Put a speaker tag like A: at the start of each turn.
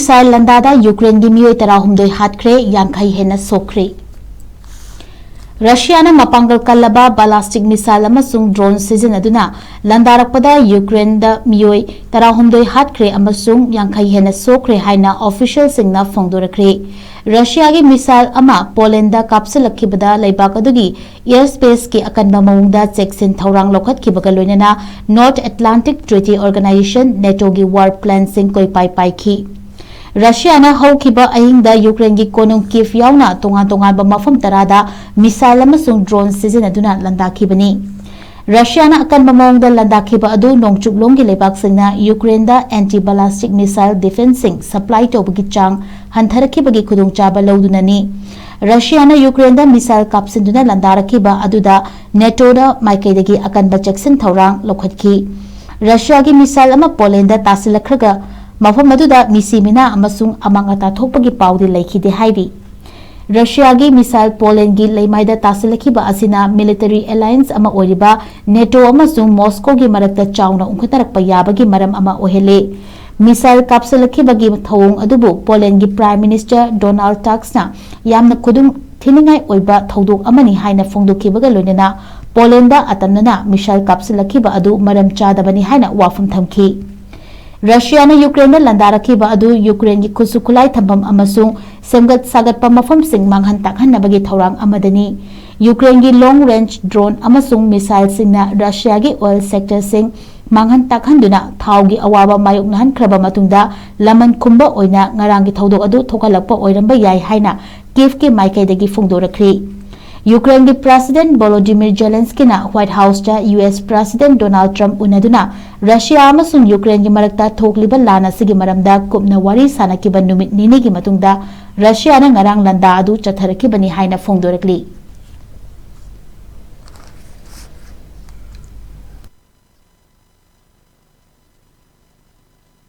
A: Missile लंदादा Ukraine की मियोई 13 हाथख्रे यांखई हेन्ना सोखरे। रशिया मपांगल कल्लबा बालास्टिक मिसाइल अमसुंग ड्रोन सिजनदुना लंदारकपदा यूक्रेन मियोई 13 हाथख्रे अमसुंग यांखई हेन्ना सोखरे हाइना ऑफिशियल सिंगना फोंदोरख्रे। रशिया की मिसाइल अमा पोलैंड कापसलखिबदा लेबाक अदुगी एयर स्पेस की अकनबा मौंगदा चेक्सिन थौरांग लौखतखिबगा लोइनना North Atlantic Treaty Organization NATO की वार प्लान सिंग कोई पाइखी। रशिया हौखिबा अहिंगदा यूक्रेन की कोनुंग कीव यावना तोंगान मफम तरादा मिसाइल अमसुंग ड्रोन सिजनदुना लंदाखिबनी। रशिया अकनबा मौंगदा लंदाखिबा अदु नोंगचुकलोंग की लेबाकसिंगना यूक्रेनदा एंटी बालास्टिक मिसाइल डिफेंसिंग सप्लाई तौबगी चांग हंथरखिबगी खुदुंगचाबा लौदुनानी। रशिया यूक्रेन मिसाइल कापसिंदुना लंदारखिबा अदुदा नेटोदा माइकेदगी अकनबा चेक्सिन थौरांग लौखतखि। रशिया की मिसाइल अमा पोलैंड तासिलखरगा मफम अदुदा मिसीमिना अमसुंग अमांगता थोपगी पाउदी लेखिदे हाइरी। रशिया की मिसाइल पोलैंड की लेमाइदा तासिलखिबा असिना मिलिटरी अलायंस अमा ओरिबा नेटो अमसुंग मॉस्को की मरक्ता चाउना उंखतरकपा याबगी मरम अमा ओहेले। मिसाइल कापसलखिबगी थौंग अदुबु पोलैंड की प्राइम मिनिस्टर डोनाल्ड टस्कना यामना खुदुंग थिनिंगाई ओइबा थौदोक अमनी हाइना फोंदोखिबगा लोइनना पोलैंड अतमना मिसाइल कापसलखिबा अदु मरम चादबनी हाइना वाफम थमखि। रशिया यूक्रेन लंदारखिबा अदु यूक्रेन की खुसु खुलाई थंबम अमसुंग सेमगत सागतपा मफमसिंग मांगहन ताकहन्नबगी थौरांग अमदनी। यूक्रेन की लॉन्ग रेंज ड्रोन अमसुंग मिसाइल सिंगना रशिया की ऑयल सेक्टर सिंग मांगहन ताकहन्दुना थाउगी अवाबा मायोकनहनख्रबा मतुंगदा लमन खुंबा ओइना ngarang की थौदोक अदु थोकलकपा ओइरंबा याय हाइना कीव के माइकेदगी फोंदोरख्री। यूक्रेन की president Volodymyr Zelensky White House US president Donald Trump उनदुना रशिया अमसुंग यूक्रेन की मरक्ता थोकलिबा लान असिगी मरमदा कुपना वारी सानकिबा नुमित निनी की मतुंगदा रशिया ngarang लंदा अदु चथरखिबनी हाइना फोंदोरक्ली।